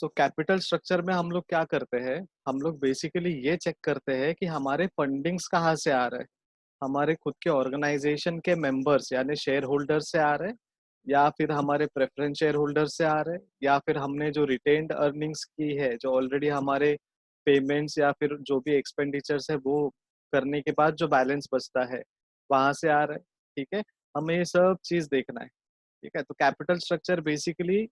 So capital structure में हम लोग क्या करते हैं? हम लोग बेसिकली ये चेक करते हैं कि हमारे फंडिंग्स कहाँ से आ रहे हैं। हमारे खुद के ऑर्गेनाइजेशन के मेंबर्स यानी शेयर होल्डर से आ रहे हैं, या फिर हमारे प्रेफरेंस शेयर होल्डर से आ रहे हैं, या फिर हमने जो रिटेन्ड अर्निंग्स की है, जो ऑलरेडी हमारे पेमेंट्स या फिर जो भी एक्सपेंडिचर्स है वो करने के बाद जो बैलेंस बचता है वहां से आ रहा है। ठीक है, हमें ये सब चीज देखना है। ठीक है, तो कैपिटल स्ट्रक्चर बेसिकली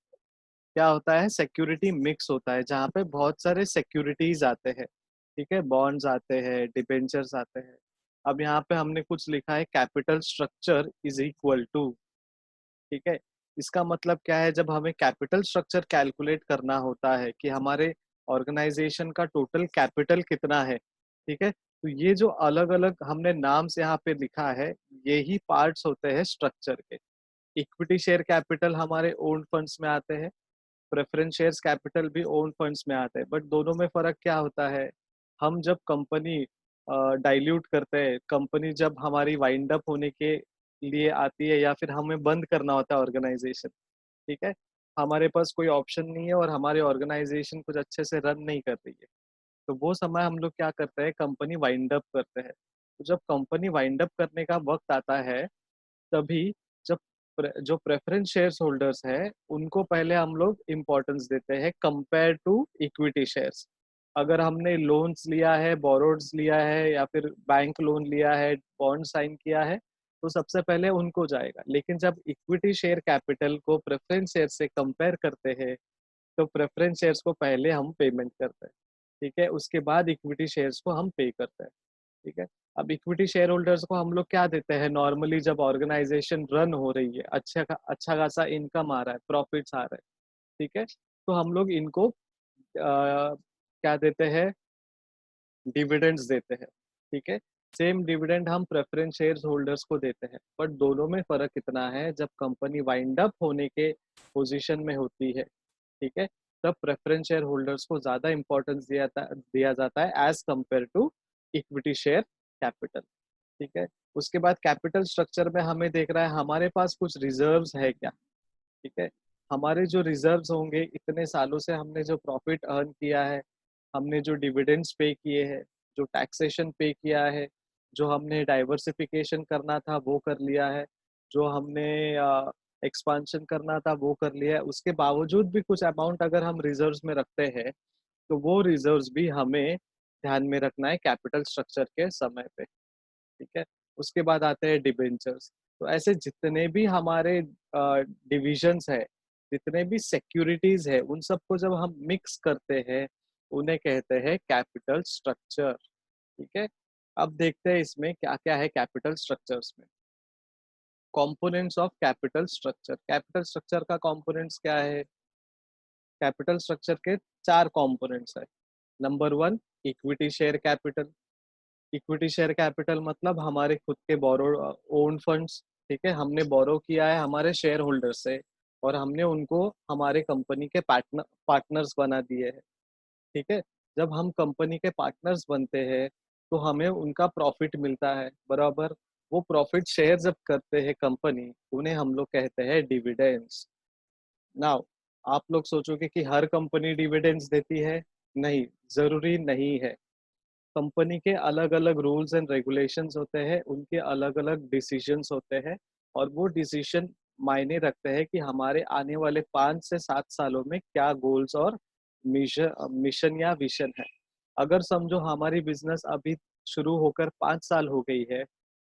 क्या होता है? सिक्योरिटी मिक्स होता है जहाँ पे बहुत सारे सिक्योरिटीज आते हैं। ठीक है, बॉन्ड्स आते हैं, डिबेंचर्स आते हैं। अब यहाँ पे हमने कुछ लिखा है, capital structure is equal to. ठीक है, इसका मतलब क्या है? जब हमें कैपिटल स्ट्रक्चर कैलकुलेट करना होता है कि हमारे ऑर्गेनाइजेशन का टोटल कैपिटल कितना है। ठीक है, तो ये जो अलग अलग हमने नाम्स यहाँ पे लिखा है, यही पार्ट्स होते हैं स्ट्रक्चर के। इक्विटी शेयर कैपिटल हमारे ओन फंड्स में आते हैं, प्रेफरेंस शेयर्स कैपिटल भी ओन फंड्स में आते हैं, बट दोनों में फर्क क्या होता है? हम जब कंपनी डाइल्यूट करते हैं, कंपनी जब हमारी वाइंड अप होने के लिए आती है या फिर हमें बंद करना होता है ऑर्गेनाइजेशन। ठीक है, हमारे पास कोई ऑप्शन नहीं है और हमारी ऑर्गेनाइजेशन कुछ अच्छे से रन नहीं कर रही है, तो वो समय हम लोग क्या करते हैं? कंपनी वाइंड अप करते हैं। तो जब कंपनी वाइंड अप करने का वक्त आता है, तभी जब जो प्रेफरेंस शेयर होल्डर्स है उनको पहले हम लोग इम्पोर्टेंस देते हैं कंपेयर टू इक्विटी शेयर्स। अगर हमने लोन्स लिया है, बोरोड्स लिया है, या फिर बैंक लोन लिया है, बॉन्ड साइन किया है, तो सबसे पहले उनको जाएगा। लेकिन जब इक्विटी शेयर कैपिटल को प्रेफरेंस शेयर से कंपेयर करते हैं, तो प्रेफरेंस शेयर्स को पहले हम पेमेंट करते हैं। ठीक है, उसके बाद इक्विटी शेयर्स को हम पे करते हैं। ठीक है, अब इक्विटी शेयर होल्डर्स को हम लोग क्या देते हैं? नॉर्मली जब ऑर्गेनाइजेशन रन हो रही है, अच्छा खासा इनकम आ रहा है, प्रॉफिट्स आ रहे हैं। ठीक है, तो हम लोग इनको क्या देते हैं? डिविडेंड्स देते हैं। ठीक है, सेम डिविडेंड हम प्रेफरेंस शेयर होल्डर्स को देते हैं, बट दोनों में फर्क इतना है, जब कंपनी वाइंड अप होने के पोजीशन में होती है, ठीक है, तब प्रेफरेंस शेयर होल्डर्स को ज्यादा इंपॉर्टेंस दिया जाता है as compare to equity share capital. ठीक है, उसके बाद कैपिटल स्ट्रक्चर में हमें देख रहा है हमारे पास कुछ रिजर्व्स है क्या। ठीक है, हमारे जो रिजर्व्स होंगे, इतने सालों से हमने जो प्रॉफिट अर्न किया है, हमने जो डिविडेंड्स पे किए हैं, जो टैक्सेशन पे किया है, जो हमने डाइवर्सिफिकेशन करना था वो कर लिया है, जो हमने एक्सपांशन करना था वो कर लिया है, उसके बावजूद भी कुछ अमाउंट अगर हम रिजर्व्स में रखते हैं, तो वो रिजर्व्स भी हमें ध्यान में रखना है कैपिटल स्ट्रक्चर के समय पे। ठीक है, उसके बाद आते हैं डिबेंचर्स। तो ऐसे जितने भी हमारे डिविजन्स है, जितने भी सिक्योरिटीज है, उन सबको जब हम मिक्स करते हैं, उन्हें कहते हैं कैपिटल स्ट्रक्चर। ठीक है, अब देखते हैं इसमें क्या क्या है कैपिटल स्ट्रक्चर्स में। Components of capital structure. Capital structure का कंपोनेंट्स क्या है? कैपिटल स्ट्रक्चर के चार कंपोनेंट्स है। Number one, equity share capital. Equity share capital मतलब हमारे खुद के बोरो ओन फंड्स। ठीक है, हमने बोरो किया है हमारे शेयर होल्डर से, और हमने उनको हमारे कंपनी के पार्टनर्स बना दिए हैं। ठीक है, जब हम कंपनी के पार्टनर्स बनते हैं, तो हमें उनका प्रॉफिट मिलता है बराबर। वो प्रॉफिट शेयर जब करते हैं कंपनी, उन्हें हम लोग कहते हैं डिविडेंड्स। नाउ आप लोग सोचोगे कि हर कंपनी डिविडेंड्स देती है। नहीं, जरूरी नहीं है। कंपनी के अलग अलग रूल्स एंड रेगुलेशंस होते हैं, उनके अलग अलग डिसीजंस होते हैं, और वो डिसीजन मायने रखते हैं कि हमारे आने वाले 5 से 7 सालों में क्या गोल्स और मिशन या विशन है। अगर समझो हमारी बिजनेस अभी शुरू होकर 5 साल हो गई है,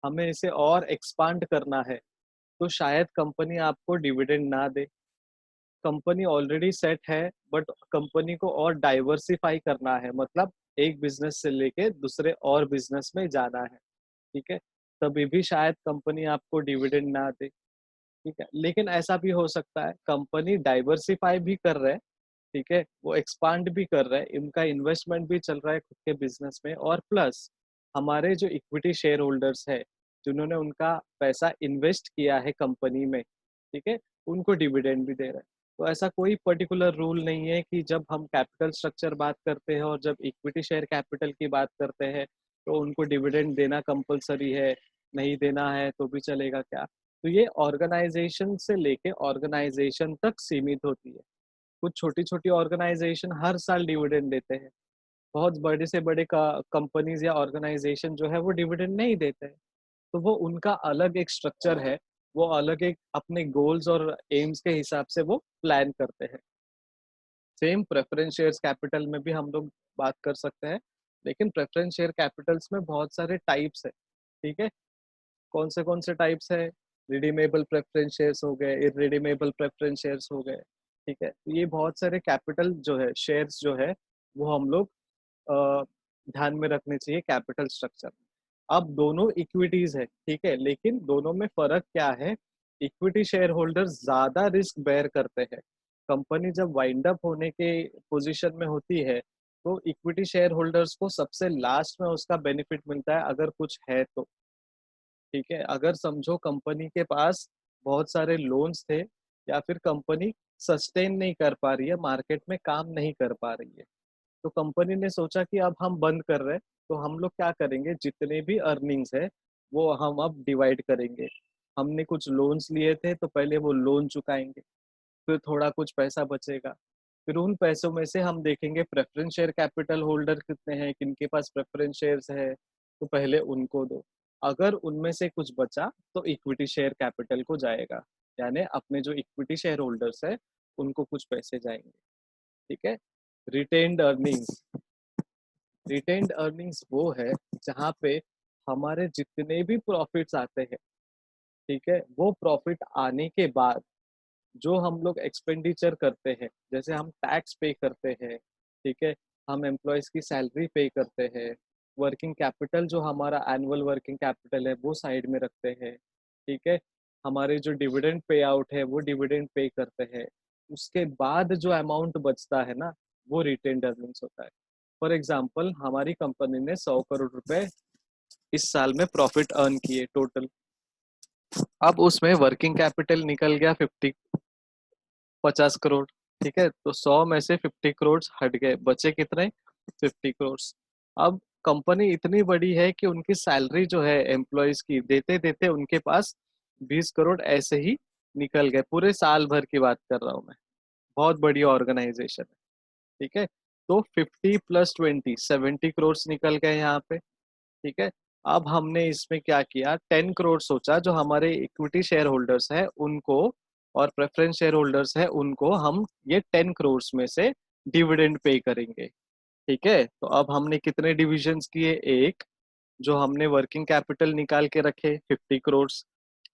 हमें इसे और एक्सपांड करना है, तो शायद कंपनी आपको डिविडेंड ना दे। कंपनी ऑलरेडी सेट है, बट कंपनी को और डाइवर्सिफाई करना है, मतलब एक बिजनेस से लेके दूसरे और बिजनेस में जाना है। ठीक है, तभी भी शायद कंपनी आपको डिविडेंड ना दे। ठीक है, लेकिन ऐसा भी हो सकता है कंपनी डाइवर्सिफाई भी कर रहे हैं। ठीक है, वो एक्सपांड भी कर रहे हैं, इनका इन्वेस्टमेंट भी चल रहा है खुद के बिजनेस में, और प्लस हमारे जो इक्विटी शेयर होल्डर्स है, जिन्होंने उनका पैसा इन्वेस्ट किया है कंपनी में, ठीक है, उनको डिविडेंड भी दे रहे हैं। तो ऐसा कोई पर्टिकुलर रूल नहीं है कि जब हम कैपिटल स्ट्रक्चर बात करते हैं और जब इक्विटी शेयर कैपिटल की बात करते हैं, तो उनको डिविडेंड देना कंपलसरी है, नहीं देना है तो भी चलेगा क्या। तो ये ऑर्गेनाइजेशन से लेके ऑर्गेनाइजेशन तक सीमित होती है। कुछ छोटी छोटी ऑर्गेनाइजेशन हर साल डिविडेंड देते हैं, बहुत बड़े से बड़े कंपनीज या ऑर्गेनाइजेशन जो है वो डिविडेंड नहीं देते हैं। तो वो उनका अलग एक स्ट्रक्चर है, वो अलग एक अपने गोल्स और एम्स के हिसाब से वो प्लान करते हैं। सेम प्रेफरेंस शेयर्स कैपिटल में भी हम लोग बात कर सकते हैं, लेकिन प्रेफरेंस शेयर कैपिटल्स में बहुत सारे टाइप्स है। ठीक है, कौन से टाइप्स है? रिडीमेबल प्रेफरेंस शेयर्स हो गए, इररिडीमेबल प्रेफरेंस शेयर्स हो गए। ठीक है, तो ये बहुत सारे कैपिटल जो है, शेयर्स जो है, वो हम लोग अ, ध्यान में रखने चाहिए कैपिटल स्ट्रक्चर। अब दोनों इक्विटीज है, ठीक है, लेकिन दोनों में फर्क क्या है? इक्विटी शेयर होल्डर ज्यादा रिस्क बेयर करते हैं। कंपनी जब वाइंड अप होने के पोजीशन में होती है, तो इक्विटी शेयर होल्डर्स को सबसे लास्ट में उसका बेनिफिट मिलता है, अगर कुछ है तो। ठीक है, अगर समझो कंपनी के पास बहुत सारे लोन्स थे, या फिर कंपनी सस्टेन नहीं कर पा रही है, मार्केट में काम नहीं कर पा रही है, तो कंपनी ने सोचा कि अब हम बंद कर रहे हैं, तो हम लोग क्या करेंगे, जितने भी अर्निंग्स है वो हम अब डिवाइड करेंगे। हमने कुछ लोन्स लिए थे, तो पहले वो लोन चुकाएंगे, फिर थोड़ा कुछ पैसा बचेगा, फिर उन पैसों में से हम देखेंगे प्रेफरेंस शेयर कैपिटल होल्डर कितने हैं, किनके पास प्रेफरेंस शेयर्स है, तो पहले उनको दो। अगर उनमें से कुछ बचा तो इक्विटी शेयर कैपिटल को जाएगा, यानी अपने जो इक्विटी शेयर होल्डर्स है उनको कुछ पैसे जाएंगे। ठीक है। रिटेन्ड अर्निंग्स, रिटेन्ड अर्निंग्स वो है जहाँ पे हमारे जितने भी प्रॉफिट्स आते हैं, ठीक है, वो प्रॉफिट आने के बाद जो हम लोग एक्सपेंडिचर करते हैं, जैसे हम टैक्स पे करते हैं, ठीक है, हम एम्प्लॉयज की सैलरी पे करते हैं, वर्किंग कैपिटल जो हमारा एनुअल वर्किंग कैपिटल है वो साइड में रखते हैं, ठीक है, हमारे जो डिविडेंड पे आउट है वो डिविडेंड पे करते हैं, उसके बाद जो अमाउंट बचता है ना, वो रिटेन्ड अर्निंग्स होता है। फॉर एग्जाम्पल, हमारी कंपनी ने 100 करोड़ रुपए इस साल में प्रॉफिट अर्न किए टोटल। अब उसमें वर्किंग कैपिटल निकल गया 50 करोड़। ठीक है, तो 100 में से 50 करोड़ हट गए, बचे कितने? 50 करोड़। अब कंपनी इतनी बड़ी है कि उनकी सैलरी जो है एम्प्लॉयज की देते देते उनके पास 20 करोड़ ऐसे ही निकल गए, पूरे साल भर की बात कर रहा हूँ मैं। बहुत बड़ी ऑर्गेनाइजेशन है। ठीक है, तो 50 + 20 70 करोड़ निकल गए यहाँ पे। ठीक है, अब हमने इसमें क्या किया, 10 करोड़ सोचा, जो हमारे इक्विटी शेयर होल्डर्स है उनको और प्रेफरेंस शेयर होल्डर्स है उनको हम ये 10 करोड़ में से डिविडेंड पे करेंगे। ठीक है, तो अब हमने कितने डिविजन्स किए? एक, जो हमने वर्किंग कैपिटल निकाल के रखे 50 करोड़।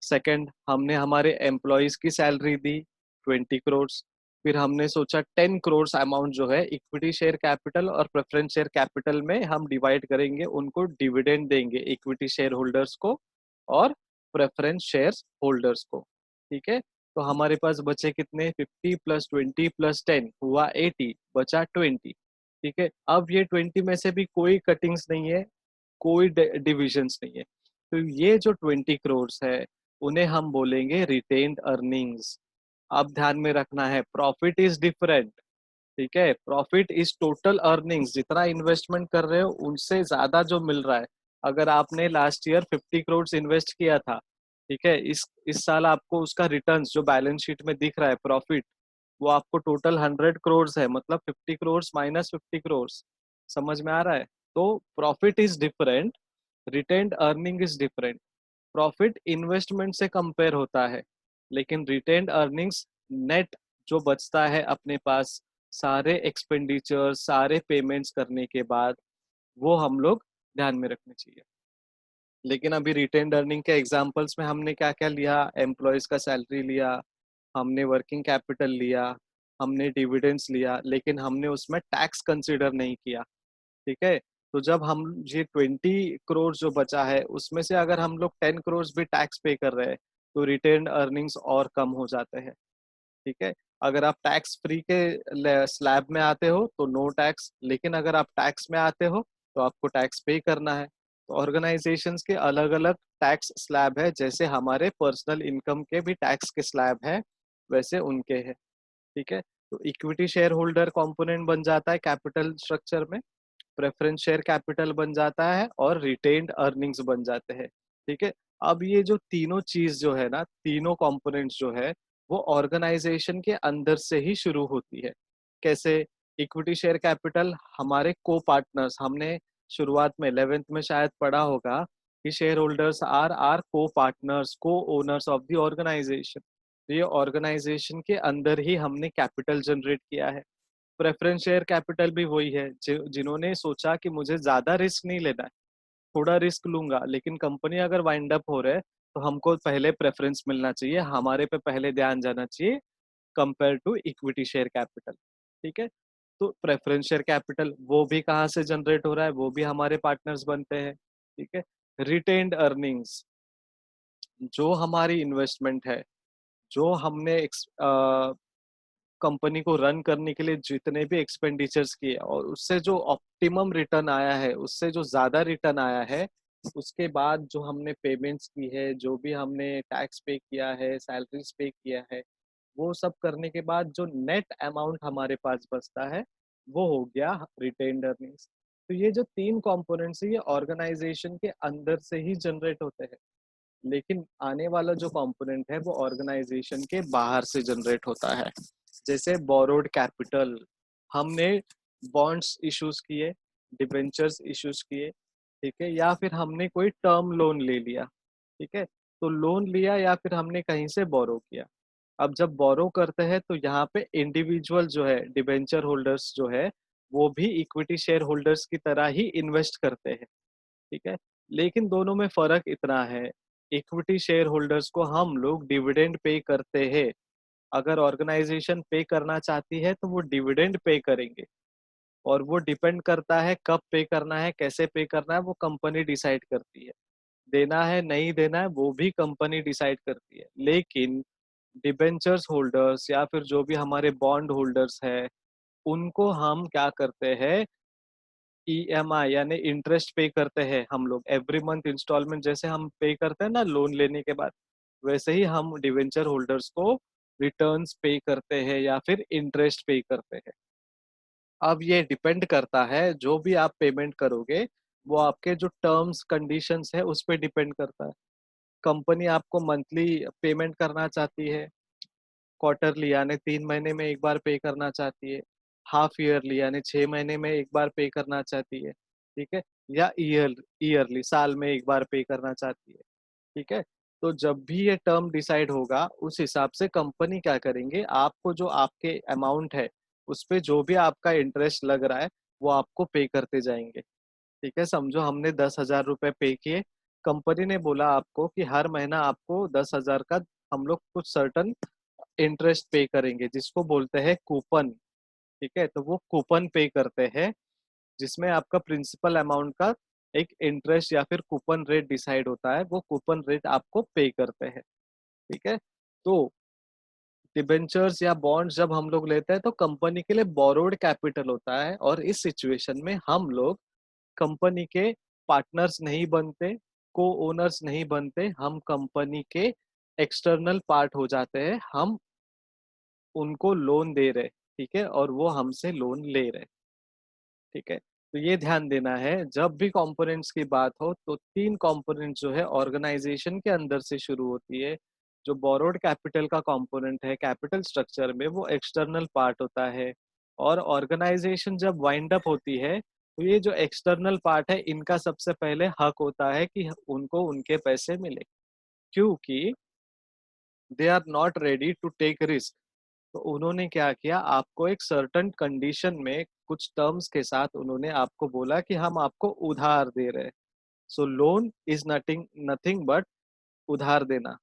सेकंड, हमने हमारे एम्प्लॉयज की सैलरी दी 20 करोड़। फिर हमने सोचा 10 करोड़ अमाउंट जो है इक्विटी शेयर कैपिटल और प्रेफरेंस शेयर कैपिटल में हम डिवाइड करेंगे, उनको डिविडेंड देंगे, इक्विटी शेयर होल्डर्स को और प्रेफरेंस शेयर होल्डर्स को। ठीक है, तो हमारे पास बचे कितने? 50 + 20 + 10 हुआ 80, बचा 20। ठीक है, अब ये 20 में से भी कोई कटिंग्स नहीं है, कोई डिविजन्स नहीं है, तो ये जो 20 करोड़ है उन्हें हम बोलेंगे रिटेन्ड अर्निंग्स। अब ध्यान में रखना है, प्रॉफिट इज डिफरेंट। ठीक है, प्रॉफिट इज टोटल अर्निंग्स, जितना इन्वेस्टमेंट कर रहे हो उनसे ज्यादा जो मिल रहा है। अगर आपने लास्ट ईयर 50 करोड़ इन्वेस्ट किया था, ठीक है, इस साल आपको उसका रिटर्न्स जो बैलेंस शीट में दिख रहा है प्रॉफिट, वो आपको टोटल 100 करोड़ है, मतलब 50 करोड़ माइनस 50 करोड़। समझ में आ रहा है? तो profit is different, retained earning is different. Profit investment से कंपेयर होता है, लेकिन रिटेन्ड अर्निंग्स नेट जो बचता है अपने पास, सारे एक्सपेंडिचर सारे पेमेंट्स करने के बाद, वो हम लोग ध्यान में रखने चाहिए। लेकिन अभी रिटेन्ड अर्निंग के एग्जांपल्स में हमने क्या क्या लिया? एम्प्लॉयज का सैलरी लिया, हमने वर्किंग कैपिटल लिया, हमने डिविडेंड्स लिया, लेकिन हमने उसमें टैक्स कंसिडर नहीं किया। ठीक है, तो जब हम ये 20 करोड़ जो बचा है उसमें से अगर हम लोग 10 करोड़ भी टैक्स पे कर रहे हैं, तो रिटेन्ड अर्निंग्स और कम हो जाते हैं। ठीक है, अगर आप टैक्स फ्री के स्लैब में आते हो तो नो टैक्स, लेकिन अगर आप टैक्स में आते हो तो आपको टैक्स पे करना है। तो ऑर्गेनाइजेशंस के अलग अलग टैक्स स्लैब है, जैसे हमारे पर्सनल इनकम के भी टैक्स के स्लैब है, वैसे उनके हैं। ठीक है, तो इक्विटी शेयर होल्डर कॉम्पोनेंट बन जाता है कैपिटल स्ट्रक्चर में, प्रेफरेंस शेयर कैपिटल बन जाता है और रिटेन्ड अर्निंग्स बन जाते हैं। ठीक है, अब ये जो तीनों चीज जो है ना, तीनों कंपोनेंट्स जो है, वो ऑर्गेनाइजेशन के अंदर से ही शुरू होती है। कैसे? इक्विटी शेयर कैपिटल हमारे को पार्टनर्स, हमने शुरुआत में 11th में शायद पढ़ा होगा कि शेयर होल्डर्स आर आर को पार्टनर्स, को ओनर्स ऑफ द ऑर्गेनाइजेशन। तो ये ऑर्गेनाइजेशन के अंदर ही हमने कैपिटल जनरेट किया है। प्रेफरेंस शेयर कैपिटल भी वही है, जिन्होंने सोचा कि मुझे ज्यादा रिस्क नहीं लेना है, थोड़ा रिस्क लूंगा, लेकिन कंपनी अगर वाइंड अप हो रहा है तो हमको पहले प्रेफरेंस मिलना चाहिए, हमारे पे पहले ध्यान जाना चाहिए compare to equity share capital. ठीक है? तो प्रेफरेंस शेयर कैपिटल वो भी कहाँ से जनरेट हो रहा है, वो भी हमारे पार्टनर्स बनते हैं। ठीक है? रिटेन्ड अर्निंग्स, जो हमारी इन्वेस्टमेंट है, जो हमने कंपनी को रन करने के लिए जितने भी एक्सपेंडिचर्स किए और उससे जो ऑप्टिमम रिटर्न आया है, उससे जो ज्यादा रिटर्न आया है, उसके बाद जो हमने पेमेंट्स की है, जो भी हमने टैक्स पे किया है, सैलरीज पे किया है, वो सब करने के बाद जो नेट अमाउंट हमारे पास बचता है, वो हो गया रिटेन्ड अर्निंग्स। तो ये जो तीन कंपोनेंट्स है, ये ऑर्गेनाइजेशन के अंदर से ही जनरेट होते हैं, लेकिन आने वाला जो कंपोनेंट है वो ऑर्गेनाइजेशन के बाहर से जनरेट होता है। जैसे बोरोड कैपिटल, हमने बॉन्ड्स इश्यूज किए, डिबेंचर्स इश्यूज किए, ठीक है, या फिर हमने कोई टर्म लोन ले लिया। ठीक है? तो लोन लिया या फिर हमने कहीं से बोरो किया। अब जब बोरो करते हैं तो यहाँ पे इंडिविजुअल जो है, डिबेंचर होल्डर्स जो है, वो भी इक्विटी शेयर होल्डर्स की तरह ही इन्वेस्ट करते हैं। ठीक है? लेकिन दोनों में फर्क इतना है, इक्विटी शेयर होल्डर्स को हम लोग डिविडेंड पे करते हैं। अगर ऑर्गेनाइजेशन पे करना चाहती है तो वो डिविडेंड पे करेंगे, और वो डिपेंड करता है कब पे करना है, कैसे पे करना है, वो कंपनी डिसाइड करती है। देना है नहीं देना है वो भी कंपनी डिसाइड करती है। लेकिन डिबेंचर्स होल्डर्स या फिर जो भी हमारे बॉन्ड होल्डर्स है, उनको हम क्या करते हैं, ईएमआई यानी इंटरेस्ट पे करते हैं हम लोग एवरी मंथ इंस्टॉलमेंट, जैसे हम पे करते हैं ना लोन लेने के बाद, वैसे ही हम डिवेंचर होल्डर्स को रिटर्न्स पे करते हैं या फिर इंटरेस्ट पे करते हैं। अब ये डिपेंड करता है, जो भी आप पेमेंट करोगे वो आपके जो टर्म्स कंडीशंस है उस पे डिपेंड करता है। कंपनी आपको मंथली पेमेंट करना चाहती है, क्वार्टरली यानी 3 महीने में एक बार पे करना चाहती है, हाफ ईयरली यानी 6 महीने में एक बार पे करना चाहती है, ठीक है, या ईयरली साल में एक बार पे करना चाहती है। ठीक है? तो जब भी ये टर्म डिसाइड होगा उस हिसाब से कंपनी क्या करेंगे, आपको जो आपके अमाउंट है उस पे जो भी आपका इंटरेस्ट लग रहा है वो आपको पे करते जाएंगे। ठीक है? समझो हमने 10,000 रुपए पे किए, कंपनी ने बोला आपको कि हर महीना आपको 10,000 का हम लोग कुछ सर्टन इंटरेस्ट पे करेंगे, जिसको बोलते हैं कूपन। ठीक है? तो वो कूपन पे करते हैं, जिसमें आपका प्रिंसिपल अमाउंट का एक इंटरेस्ट या फिर कूपन रेट डिसाइड होता है, वो कूपन रेट आपको पे करते हैं। ठीक है? तो डिबेंचर्स या बॉन्ड्स जब हम लोग लेते हैं तो कंपनी के लिए बोरोड कैपिटल होता है, और इस सिचुएशन में हम लोग कंपनी के पार्टनर्स नहीं बनते, को ओनर्स नहीं बनते, हम कंपनी के एक्सटर्नल पार्ट हो जाते हैं, हम उनको लोन दे रहे। ठीक है? और वो हमसे लोन ले रहे। ठीक है? तो ये ध्यान देना है, जब भी कंपोनेंट्स की बात हो तो तीन कंपोनेंट जो है ऑर्गेनाइजेशन के अंदर से शुरू होती है। जो बोरोड कैपिटल का कंपोनेंट है कैपिटल स्ट्रक्चर में, वो एक्सटर्नल पार्ट होता है। और ऑर्गेनाइजेशन जब वाइंड अप होती है तो ये जो एक्सटर्नल पार्ट है, इनका सबसे पहले हक होता है कि उनको उनके पैसे मिले, क्योंकि they are not ready to take risk. तो उन्होंने क्या किया, आपको एक सर्टेन कंडीशन में कुछ टर्म्स के साथ उन्होंने आपको बोला कि हम आपको उधार दे रहे हैं। So loan is nothing nothing but उधार देना।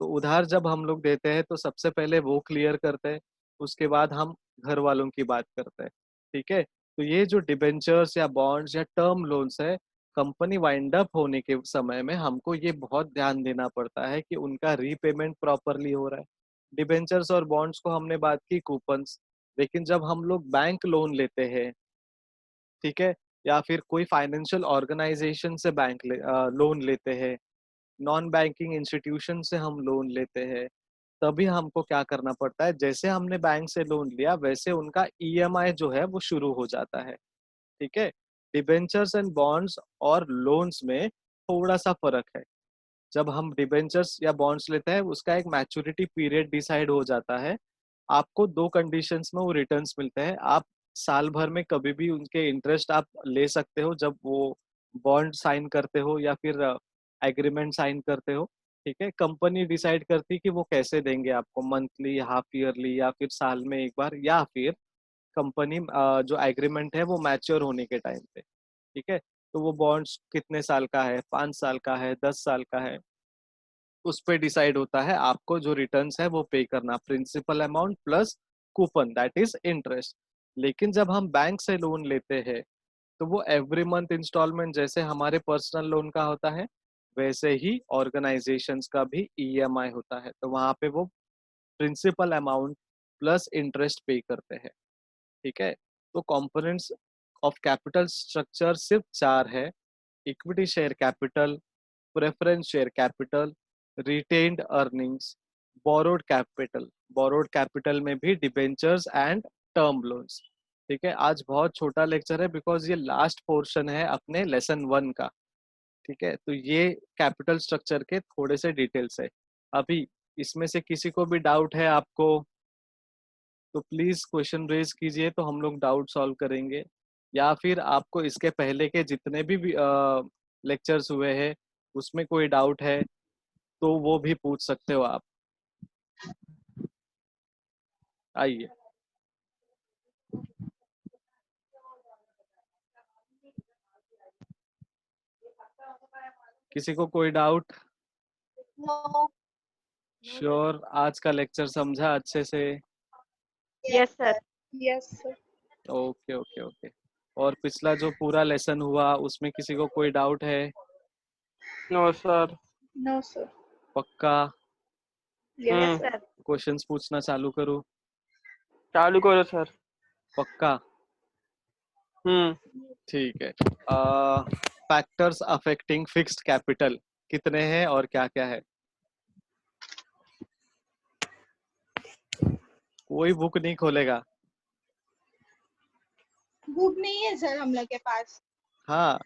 तो उधार जब हम लोग देते हैं तो सबसे पहले वो क्लियर करते हैं, उसके बाद हम घर वालों की बात करते हैं। ठीक है? तो ये जो डिबेंचर्स या बॉन्ड्स या टर्म लोन्स है, कंपनी वाइंड अप होने के समय में हमको ये बहुत ध्यान देना पड़ता है कि उनका रीपेमेंट प्रॉपरली हो रहा है। डिबेंचर्स और बॉन्ड्स को हमने बात की कूपन्स, लेकिन जब हम लोग बैंक लोन लेते हैं, ठीक है, या फिर कोई फाइनेंशियल ऑर्गेनाइजेशन से लोन लेते हैं, नॉन बैंकिंग इंस्टीट्यूशन से हम लोन लेते हैं, तभी हमको क्या करना पड़ता है, जैसे हमने बैंक से लोन लिया वैसे उनका ईएमआई जो है वो शुरू हो जाता है। ठीक है? डिबेंचर्स एंड बॉन्ड्स और लोन्स में थोड़ा सा फर्क है। जब हम डिबेंचर्स या बॉन्ड्स लेते हैं उसका एक मैच्योरिटी पीरियड डिसाइड हो जाता है। आपको दो कंडीशंस में वो रिटर्न्स मिलते हैं। आप साल भर में कभी भी उनके इंटरेस्ट आप ले सकते हो जब वो बॉन्ड साइन करते हो या फिर एग्रीमेंट साइन करते हो। ठीक है, कंपनी डिसाइड करती है कि वो कैसे देंगे आपको, मंथली, हाफ ईयरली या फिर साल में एक बार, या फिर कंपनी जो एग्रीमेंट है वो मैच्योर होने के टाइम पे। ठीक है, तो वो बॉन्ड्स कितने साल का है, 5 साल का है, 10 साल का है, उस पे डिसाइड होता है आपको जो रिटर्न्स है वो पे करना, principal amount plus coupon that is interest. लेकिन जब हम बैंक से लोन लेते हैं तो वो एवरी मंथ इंस्टॉलमेंट जैसे हमारे पर्सनल लोन का होता है, वैसे ही ऑर्गेनाइजेशंस का भी ईएमआई होता है। तो वहां पे वो प्रिंसिपल अमाउंट प्लस इंटरेस्ट पे करते हैं। ठीक है, तो कंपोनेंट्स ऑफ कैपिटल स्ट्रक्चर सिर्फ 4 है: equity share capital, preference share capital, retained earnings, borrowed capital. Borrowed capital में भी डिबेंचर्स एंड टर्म लोन्स। ठीक है, आज बहुत छोटा लेक्चर है बिकॉज ये लास्ट पोर्शन है अपने लेसन 1 का। ठीक है, तो ये कैपिटल स्ट्रक्चर के थोड़े से डिटेल्स है। अभी इसमें से किसी को भी डाउट है आपको तो प्लीज क्वेश्चन रेज कीजिए, तो हम लोग डाउट सॉल्व करेंगे। या फिर आपको इसके पहले के जितने भी लेक्चर्स हुए हैं उसमें कोई डाउट है तो वो भी पूछ सकते हो आप। आइए, किसी को कोई डाउट? No. श्योर, आज का लेक्चर समझा अच्छे से? Yes, sir. Yes, sir. Okay okay okay. और पिछला जो पूरा लेसन हुआ उसमें किसी को कोई डाउट है? No sir. No, sir. पक्का? Yes, sir. क्वेश्चंस पूछना चालू करूं? चालू करो सर। पक्का? ठीक है। फैक्टर्स अफेक्टिंग फिक्स्ड कैपिटल कितने हैं और क्या क्या है? कोई बुक नहीं खोलेगा? बुक नहीं है सर हम लोग के पास। हाँ,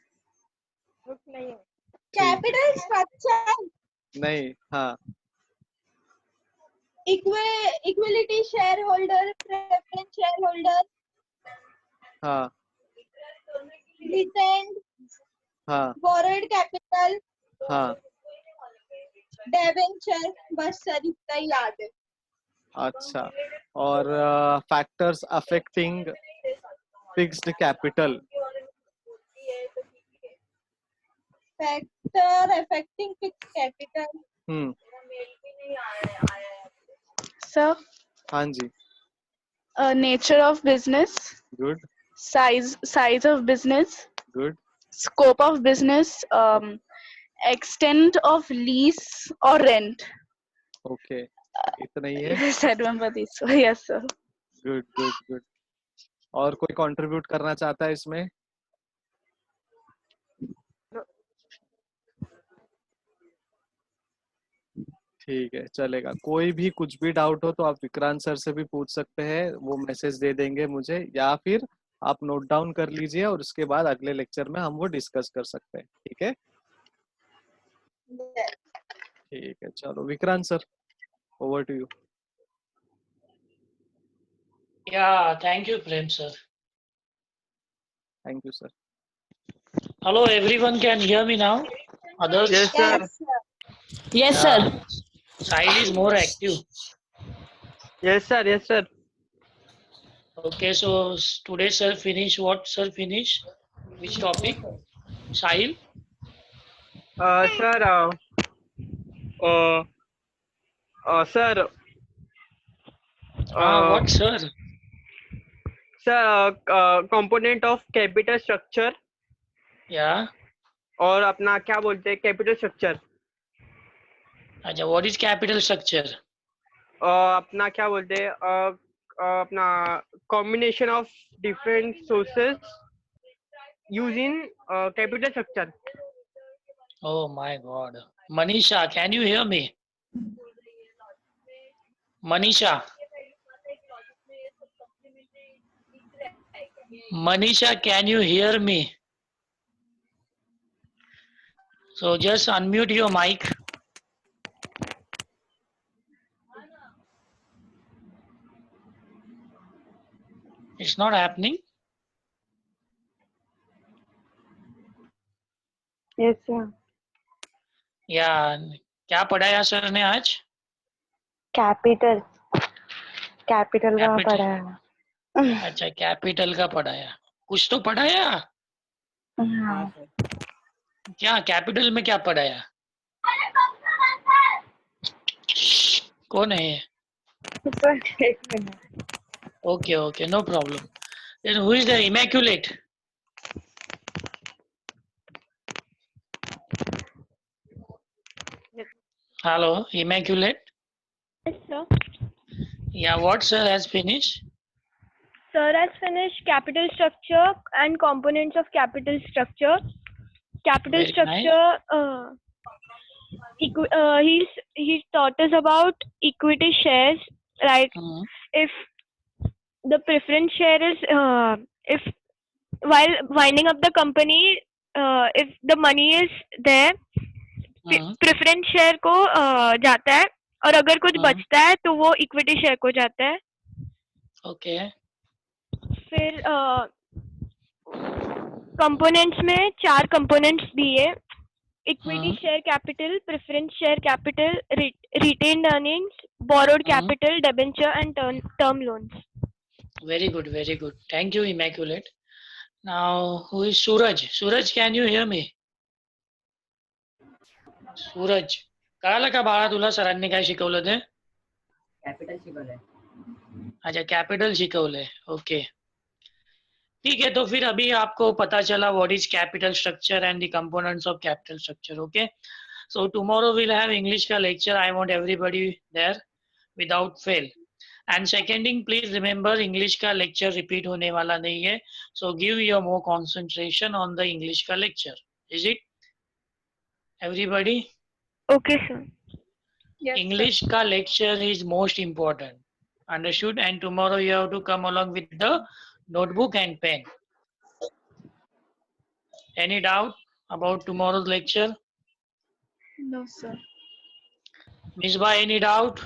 बुक नहीं है। ठीक है। कैपिटल स्ट्रक्चर, नहीं, हाँ, equality share holder, preference share holder, हाँ, रिटेन्ड, हाँ, बोरोड कैपिटल, हाँ। डिबेंचर, बस सर इतना ही याद है। अच्छा, और factors affecting fixed capital? Factor affecting fixed capital. Sir, हाँ जी, nature of business, good size of business, good. scope of business, extent of lease or rent. Okay, इतना ही है? Yes, I remember this. Yes, sir. Good good good. और कोई contribute करना चाहता है इसमें? ठीक है, चलेगा। कोई भी कुछ भी डाउट हो तो आप विक्रांत सर से भी पूछ सकते हैं, वो मैसेज दे देंगे मुझे, या फिर आप नोट डाउन कर लीजिए और उसके बाद अगले लेक्चर में हम वो डिस्कस कर सकते हैं। ठीक है? ठीक है, चलो Vikrant sir, over to you. Yeah, thank you, Prem sir. Thank you sir. Hello, everyone can hear me now? Others? Yes sir. Yes, sir. Yes, Yeah. sir. Sahil is more active. Yes sir. Yes sir. Okay, so today sir finish what sir finish? Which topic? Sahil? Sir sir What sir? Sir component of capital structure, Yeah. और अपना क्या बोलते हैं capital structure, अच्छा, what is capital structure? अपना क्या बोलते हैं अपना combination of different sources use in capital structure. Oh my God. Manisha, can you hear me? Manisha. Manisha, can you hear me? So just unmute your mic. It's not happening. Yes, sir. या क्या पढ़ाया sir ने आज? Capital का Capital. पढ़ाया। अच्छा capital का पढ़ाया, कुछ तो पढ़ाया। हाँ। क्या कैपिटल में क्या पढ़ाया? कौन है ये? सर एक minute. Okay, okay, no problem. Then who is the immaculate? Hello, immaculate. Yes, sir. Yeah, what sir has finished? Sir has finished capital structure and components of capital structure. Capital Very structure. He's taught us about equity shares, right? Hmm. If the preference share is if while winding up the company, if the money is there, Hmm. Preference share को जाता है और अगर कुछ बचता है तो वो इक्विटी शेयर को जाता है। Okay. फिर कंपोनेंट्स में 4 कंपोनेंट्स दिए, equity share capital, preference share capital, retained earnings, borrowed capital, debenture and term loans. Very good, very good. Thank you, Immaculate. Now, who is Suraj? Suraj, can you hear me? सूरज, कळालं का बाळा तुला सरांनी काय शिकवलं ते? Capital शिकवलंय. अच्छा capital शिकवलंय. Okay ठीक है, तो फिर अभी आपको पता चला what is capital structure and the components of capital structure. Okay, so tomorrow will have English का lecture. I want everybody there without fail. And second thing, please remember English का लेक्चर रिपीट होने वाला नहीं है, so give your more concentration on the English का lecture. Is it everybody? Okay, sir. Yes, English ka lecture is most important. Understood? And tomorrow you have to come along with the notebook and pen. Any doubt about tomorrow's lecture? No, sir. Misbah, any doubt?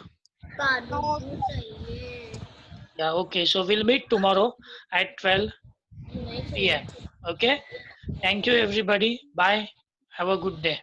Yeah, okay. So we'll meet tomorrow at 12 p.m. Okay? Thank you, everybody. Bye. Have a good day.